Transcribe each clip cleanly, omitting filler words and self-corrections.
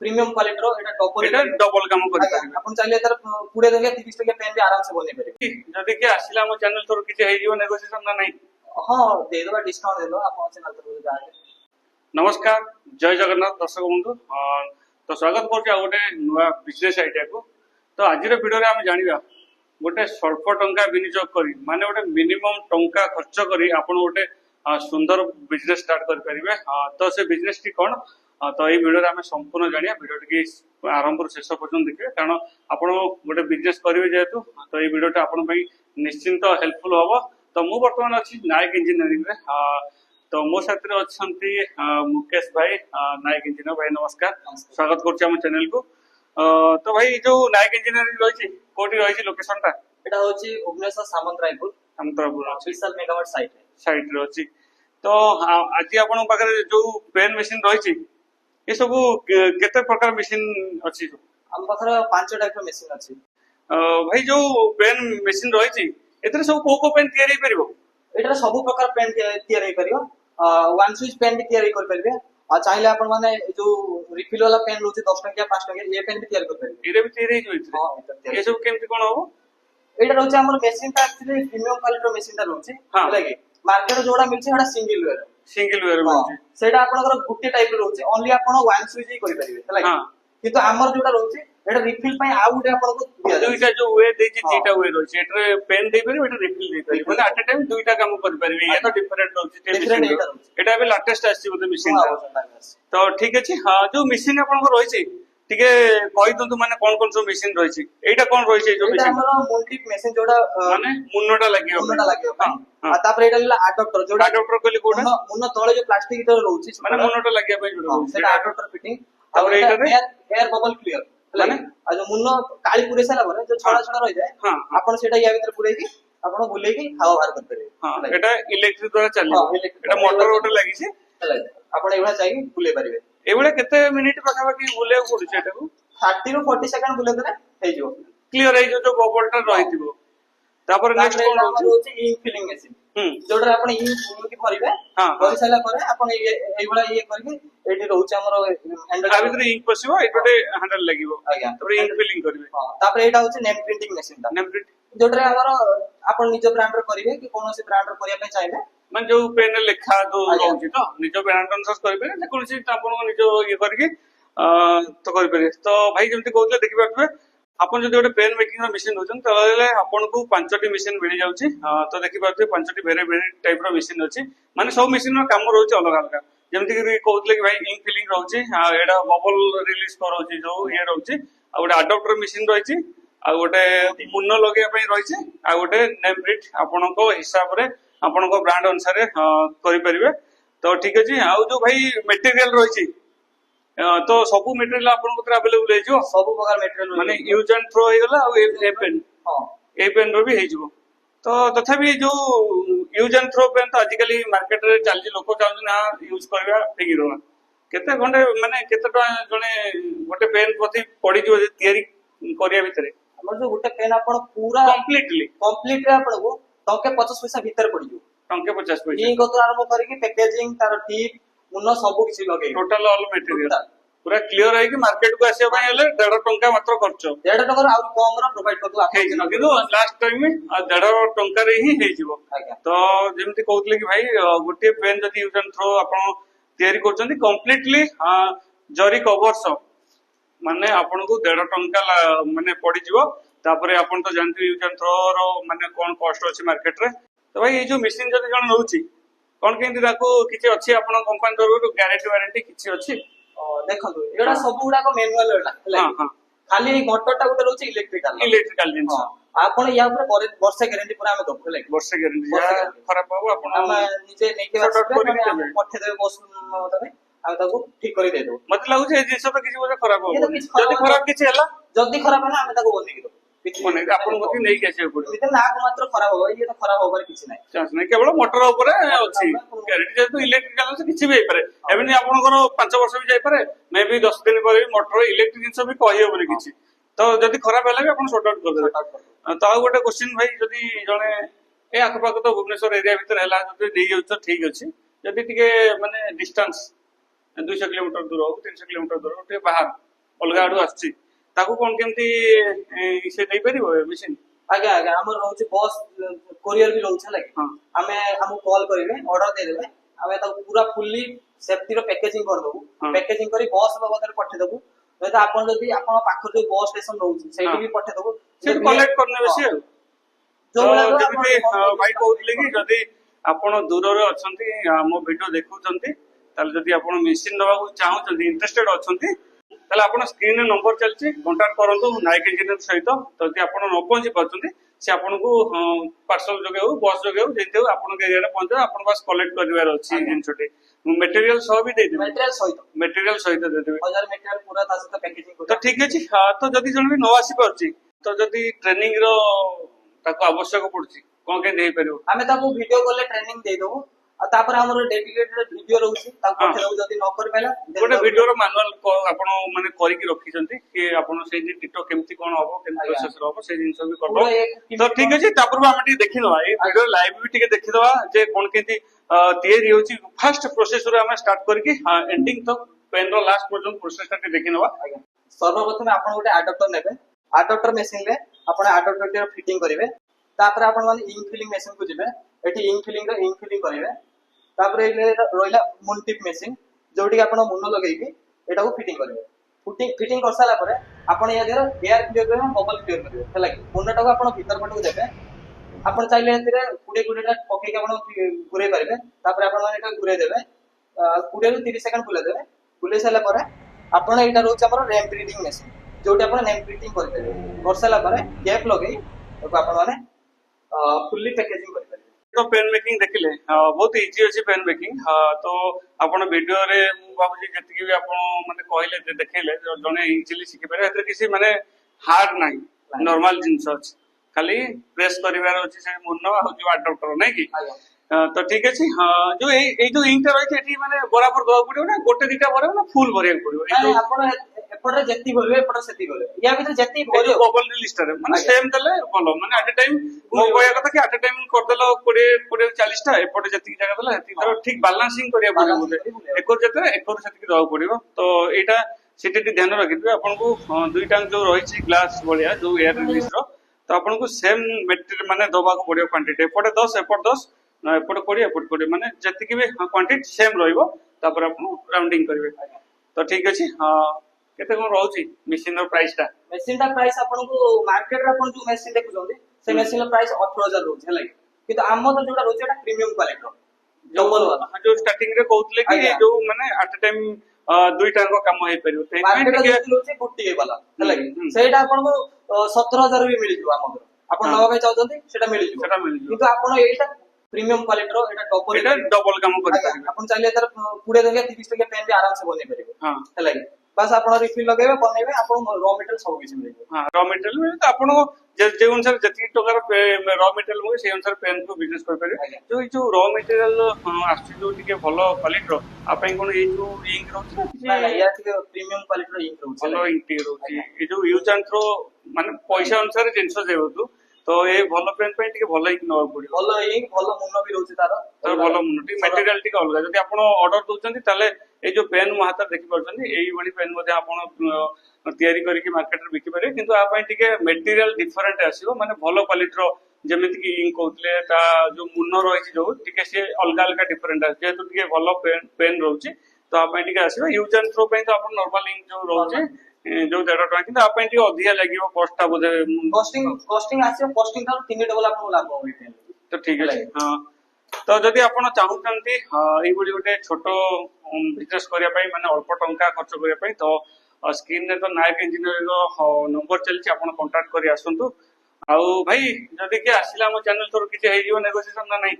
Premium quality रो এটা double काम करि परिबे अपन चाहिले तर 20 टका 30 टका पेन भी आराम से बने परिबे जदि के आसिला हम चैनल तोर किछ हे जीव नेगोशिएशन ना नहीं हां दे दो डिस्काउंट दे दो अपन चैनल तर जाके नमस्कार जय जगन्नाथ दर्शक बंधु तो स्वागत करछि आ गोटे नुवा बिजनेस आइडिया को तो आज वीडियो रे हम जानिबा गोटे स्वल्प टंका विनियोग करी माने गोटे मिनिमम टंका खर्च करी आपण गोटे सुंदर बिजनेस स्टार्ट कर परिबे तो से बिजनेस टी कोन तो ये वीडियो रे हम संपूर्ण जानिया वीडियो टी आरंभ ରୁ शेष पर्यंत देखिए कारण आपण गोटे बिजनेस करिवे जेतु तो ये वीडियो टा आपण पई निश्चिंत हेल्पफुल होबो तो मु वर्तमान अछि नायक इंजीनियरिंग रे तो मो साथ रे अछंती मुकेश भाई नायक इंजीनियर भाई नमस्कार स्वागत करछि हम चैनल को तो भाई जो नायक इंजीनियरिंग रहिछि कोठी रहिछि लोकेशन टा एटा होछि भुवनेश्वर सामंतरायपुर विशाल मेगावाट साइट रे अछि तो आज आपण पाखरे जो पेन मशीन रहिछि ये सब केते प्रकार मशीन अछि हम पाखरे 5 टाइप मशीन अछि भाई जो पेन मशीन रहिछि एतरे सब को पेन तयारी परिबो एटा सब प्रकार पेन तयारी करियो वन स्विच पेन भी तयारी कर परिबे आ चाहिले आपण माने जो रिफिल वाला पेन रहउछि 10 टका 5 टका ये पेन भी तयारी कर परिबे एरे भी तयारी होइछि हां ये सब केमति कोन होबो एटा रहउछि हमर मशीन ता एक्चुअली प्रीमियम क्वालिटी मशीन ता रहउछि लागे मार्केट जोडा मिलछि एटा सिंगल वेयर रहउछि सेटा आपनकर गुटे टाइप रहउछि ओनली आपण वन स्विच ही करि परिबे लागे हां किंतु हमर जोडा रहउछि एटा रिफिल पई आ गुटे आपनको दिया दुईटा जो वे देछि तीटा वे रहउछि एटा पेन देइ परिबे एटा रिफिल देइ परिबे माने एट अ टाइम दुईटा काम कर परिबे ये तो डिफरेंट रहउछि एटा भी लेटेस्ट आछि बोते मशीन तो ठीक अछि हां जो मशीन आपनको रहिछि टिके कहि दंतु माने कोन सब मशीन रहिछि एटा कोन रहिछि जो मशीन हमर मोल्टिक मशीन जोडा माने मुन्नटा लागियो आ तापर एटा ला अडॉप्टर जोडा अडॉप्टर कहली कोडा मुन्न तळे जो प्लास्टिक इधर रहउछि माने मुन्नटा लागिया पय जोडा सेटा अडॉप्टर फिटिंग और एटा एयर बबल क्लियर माने आ जो मुन्न काली पुरे साला बरे जो छोड़ा छोड़ा रहि जाय आपण सेटा या भीतर पुरै की आपण बुले की हवा बाहर कर परिबे हां एटा इलेक्ट्रिक द्वारा चले एटा मोटर रोटर लागि छै आपण एवढा चाहिए बुले परिबे एवढे केते मिनिट पाखा बाकी बुले पडु छै एटाको 30 ରୁ 40 सेकंड बुले देले हे जो क्लियर हे जो बबल टा रहितिबो तापर नेक्स्ट कोन होछि इंक फिलिंग मशीन जोडर आपण इंक की भरिबे भरि साला परे आपण एइबला ये करके एठी रहउछि हमर हैंडल आ भीतर इंक पसिबो एटोटे हैंडल लागिबो तापर इंक फिलिंग करबे तापर एटा होछि नेम प्रिंटिंग मशीन ता नेम प्रिंट जोडर हमर आपण निज ब्रांड रो करिवे कि कोनोसी ब्रांड रो करिया पे चाहिले मन जो पेन लेखा जो रहउछि तो निज ब्रांड अनुसार करबे जे कोनोसी आपण निज ये करके तो करबे तो भाई जेमति कहउले देखि पाबे आपण जदि गोटे पेन मेकिंग रो मशीन होचन तले आपण को 5टी मशीन मिल जाउछि तो देखि पाबे 5टी वेरे वेरे टाइप रो मशीन अछि माने सब मशीन रो काम रहउछि अलग अलग जेमति कि कहउले कि भाई इंक फिलिंग रहउछि एडा बबल रिलीज करउछि जो ये रहउछि आ गोटे अडॉप्टर मशीन रहिछि आ गोटे मुन्न लगे पई रहिछि आ गोटे नेम प्रिंट आपण को हिसाब रे आपण को ब्रांड अनुसार करि परिबे तो ठीक अछि आ जो भाई मटेरियल रहिछि तो सब मटेरियल आपन को अवेलेबल हे जो सब प्रकार मटेरियल माने यूज एंड थ्रो हे गला और ए पेन हां ए पेन रो भी हे जबो तो तथापि जो यूज एंड थ्रो पेन तो आजिकली मार्केट रे चलजी लोक चाहू ना यूज करबा ठीक रहा केते घंटे माने केते टका जने गोटे पेन प्रति पड़ी जो तयारी करिया भीतर हमर जो गोटे पेन आपन पूरा कंप्लीटली आपन को टंके 50 पैसा भीतर पड़ी जो टंके 50 पैसा ई गतो आरंभ करी पैकेजिंग तार टिप मुन्न सब किछि लगे टोटल ऑल मटेरियल पूरा क्लियर है कि मार्केट को आसे पय हले 1.5 टंका मात्र खर्च 1.5 टका और कम रो प्रोवाइड करतु आपन किंतु लास्ट टाइम में 1.5 टंका रे ही हे जिवो तो जेमति कहउतले कि भाई गोटे पेन जदी यूज एंड थ्रो आपन तयारी करचंदी कंप्लीटली जरी कवर सब माने आपन को 1.5 टंका माने पड़ी जिवो तापरे आपन तो जानथि यूज एंड थ्रो रो माने कोन कॉस्ट अछि मार्केट रे तो भाई ये जो मशीन जदी जण नउची कोन केंति ताको किछि अछि आपन कंपनी तरफ गारंटी वारंटी किछि अछि देखंतु एडा सब गुडा को मैनुअल एडा हां खाली मोटर टा गुटे रहउची इलेक्ट्रिकल जिंस आपन या ऊपर वर्ष गारंटी पूरा हम दो लाइक वर्ष गारंटी खराब हो आपन हम निजे नेके पठे देबे बस तबे आ ताको ठीक करि दे दो मत लागु जे जिंस तो किछि बोले खराब हो जदी खराब किछि हला जदी खराब हला हम ताको बंदी दो माने आपन गति नै के आसे पड़ो इते नाक मात्र खराब हो ये तो खराब होबार किछि नै चांस नै केवल मोटर ऊपर अछि गारंटी जेतु इलेक्ट्रिकल से किछि भी होई पारे एबनी आपन को 5 वर्ष भी जाई पारे मे भी 10 दिन पर मोटर इलेक्ट्रिक जिंस भी कहि होबनी किछि तो जदी खराब हला भी आपन सॉर्ट आउट कर देबे तो गोटे क्वेश्चन भाई जदी जने ए आखपाख तो भुवनेश्वर एरिया भीतर हला जदी देई जाउ तो ठीक अछि जदी टिके माने डिस्टेंस 200 किलोमीटर दूर हो 300 किलोमीटर दूर हो बाहर अलग आडू आछि ताकू कोन केमती से दे परिबो मशीन आगे आगे हमर रहउछि बस कोरियर भी रहउछि लागि हां हमें हमु कॉल करिवे ऑर्डर दे देबे हमें ताकू पूरा फुल्ली सेफ्टी रो पैकेजिंग कर दबु पैकेजिंग करी बस बाबदरे पठे दबु नै त आपन जदी आपन पाखर जो बस स्टेशन रहउछि सेठी भी पठे दबु से कलेक्ट करने बेसी जो जेमती भाई कहउतले कि जदी आपण दूर रे अछंती हमो वीडियो देखुचंती ताले जदी आपण मशीन नबा को चाहउचंती इंटरेस्टेड अछंती ताले आपण स्क्रीन रे नंबर चलची कांटेक्ट करंतु नायक इंजीनियर सहित तो जदी आपण न पहुंची पाछंती से आपण को पार्सल जोगे हो बस जोगे हो जेते हो आपण के एरिया रे पहुंच आपण बस कलेक्ट करबार अछि जिनछोटी मटेरियल सब भी दे देबे मटेरियल सहित दे देबे हजार मटेरियल पूरा ता सहित पैकेजिंग तो ठीक अछि तो जदी जण भी न आसी परची तो जदी ट्रेनिंग रो ताको आवश्यक पड़ची कोन के देई परियो हमें ताको वीडियो कॉल ट्रेनिंग दे दबु आ तापर हमर डेडिकेटेड वीडियो रहउछि ताको पठे दबु जदी न कर पेला गोटे वीडियो रो मैनुअल आपण माने करी की रखिसंती कि आपण से जे टिटो केमती कोन होबो केमती प्रोसेस होबो से जिंस भी करबो तो ठीक अछि तापर हम टी देखि दवा ए वीडियो लाइव भी टिके देखि दवा जे कोन केती तयारी होछि फर्स्ट प्रोसेस रो हम स्टार्ट करके एंडिंग तक पेन रो लास्ट पर्यंत प्रोसेस टा देखि नवा सर्वप्रथम आपण गोटे एडाप्टर नेबे एडाप्टर मशीन रे आपण एडाप्टर के फिटिंग करिवे तापर आपण माने इंक फिलिंग मशीन को जिवे एठी इंक फिलिंग करिवे तापर रोइला मुन टिप मशीन जोटी आपण मुन लगेई के एटा को फिटिंग करिवे फिटिंग कर साला परे आपण या देर एयर क्लियर करिवे बबल क्लियर करिवे हला कि मुनटा को आपण भीतर पटको देबे आपण चाइले एतिरे कुडे कुडेटा पके के आपण घुरे पारिबे तापर आपण माने एटा घुरे देबे कुडे रु 30 सेकंड बुले देबे बुले साला परे आपण एटा रोच हमर रैम प्रिंटिंग मशीन जोटी आपण नेम प्रिंटिंग करते कर साला परे गैप लगेई तो आपण माने फुल्ली पैकेजिंग कर पारिबे तो पेन मेकिंग देखिले बहुत इजी अछि पेन मेकिंग तो आपण वीडियो रे मु बाबूजी जति भी आपण माने कहले देखैले जने इजीली सिखि पारे एते किसी माने हार्ड नाही नॉर्मल जिंस अछि खाली प्रेस करिवार अछि से मुन्नो आ जो एडाप्टर नै कि तो ठीक अछि जो ए जो इंक रहि एठी माने बराबर दवा पड़ियो ना गोटे दिटा भरे ना फुल भरिया पड़ियो ए जो आपण एपडे जति भरबे एपडे सेति भरबे या भीतर जति भरियो बबल लिस्ट रे माने सेम देले बोलो माने एट टाइम मो कहया कथा कि एट टाइम कर देलो 20 40 टा एपडे जति जगह देला हेति तर ठीक बैलेंसिंग करिया पड़ियो बोले एको जते एको सेति दवा पड़ियो तो एटा सेति ध्यान रखिबे आपन को दुईटा जो रहिछि ग्लास बलिया जो एयर रिलीज रो तो आपन को सेम मटेरियल माने दबा को पड़ियो क्वांटिटी एपडे 10 एपडे 10 एपडे 20 एपडे 20 माने जति कि भी क्वांटिटी सेम रहइबो तापर आपन राउंडिंग करिवे तो ठीक अछि केते कोन रहउछि मशीन रो प्राइस टा प्राइस आपन को मार्केट रे आपन जो मशीन देखुछोंती से मशीन रो प्राइस 18000 रहउछि हला किंतु आम तो जोटा रहउछि एटा प्रीमियम क्वालिटी डबल वाला जो स्टार्टिंग रे कहउतले कि जो माने एट टाइम दुईटा को काम होई परियो ते मार्केट रे रहउछि गुट्टी वाला हला सेटा आपन को 17000 भी मिलि जो आम आपन नवा भाई चाहउछंती सेटा मिलि जो किंतु आपन एटा प्रीमियम क्वालिटी रो एटा डबल काम करि परिबे आपन चाहिले तर पुडे देले 30 टका पेन भी आराम से बने परिबे हां हला बस आपण रिफिल लगेबे बनेबे आपण रॉ मटेरियल सब किछ मिलबे हां रॉ मटेरियल में तो आपण जे अनुसार जति टका रॉ मटेरियल में से अनुसार पेन को बिजनेस कर परिबे जो रॉ मटेरियल आछि जो टिके भलो क्वालिटी रो आपै कोन ए जो इंक रहउछि ना या टिके प्रीमियम क्वालिटी रो इंक रहउछि भलो इंक रहउछि ए जो यूज एंड थ्रो माने पैसा अनुसार जिंस जेबतु तो ए भलो पेन पे टिके भलो इंक न पड़ियो भलो इंक भलो मुनो भी रहउछि तार भलो मुनो टी मटेरियल टिके अलग जदि आपण ऑर्डर दोचंती ताले ए जो पेन मो हाथ देखि परछंती एई बडी पेन मध्ये आपण तयारी करके मार्केट रे बिकि पारे किंतु आ पई टिके मटेरियल डिफरेंट आसीबो माने भलो क्वालिटी रो जेमिति कि इंक होतले ता जो मुनो रहिछि जो टिके से अलग अलग डिफरेंट आसी जेतु टिके भलो पेन रहउछि तो आ पई टिके आसीबो यूज एंड थ्रो पई तो आपण नॉर्मल इंक जो रहउछि जो 1.5 टका किंतु आ पई टिके अधिया लागिवो कॉस्ट ता बोधे कॉस्टिंग आसीबो कॉस्टिंग ता 3 डबल आपण लाभ होइते तो ठीक अछि हां तो जदि आपण चाहुचंती एई बडी गोटे छोटो बिजनेस करिया पई माने अल्प टंका खर्च करिया पई तो स्क्रीन रे तो नायक इंजीनियरिंग रो नंबर चलछि आपण कांटेक्ट करि आसंतु आउ भाई जदि के आसिला हम चैनल तोर किछ हेइयो नेगोशिएशन ना नाही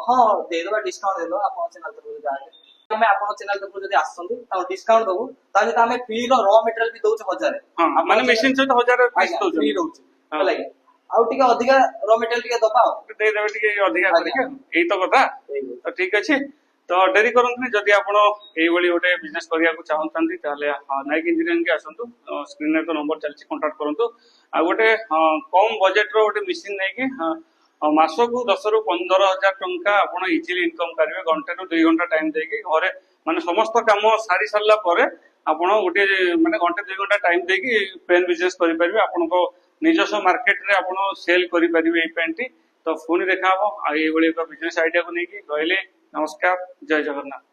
हां दे देबा डिस्काउंट दे दो आपण चैनल तोर जाके हमें आपण चैनल तोर जदि आसंतु ता डिस्काउंट दबो ताजे ता हमें फ्री रो रॉ मटेरियल भी दोछ 1000 हां माने मशीन से तो 1000 पीस तो फ्री दोछ हला आउ टिके अधिका रॉ मटेरियल टिके दबा दे देबे टिके अधिका करके एई तो कथा तो ठीक अछि तो डेरी करंतनी जदि आपण एई बळी गोटे बिजनेस करिया को चाहंतंती ताले नायक इंजीनियरिंग के आसंतु स्क्रीन रे तो नंबर चलछि कांटेक्ट करंतु आ गोटे कम बजट रो गोटे मशीन नै कि मासको 10 रु 15000 टंका आपण इजीली इनकम करिवे घंटे रु 2 घंटा टाइम देके घरे माने समस्त काम सारी सरला परे ଆପଣ ଗୋଟେ ମାନେ घंटे 2 घंटा टाइम देकी पेन बिजनेस करि परिबे आपनको निजस्व मार्केट रे आपण सेल करि परिबे ए पेन टी तो पुणी देखा हम आ ये एक बिजनेस आइडिया को लेकिन रहले नमस्कार जय जगन्नाथ।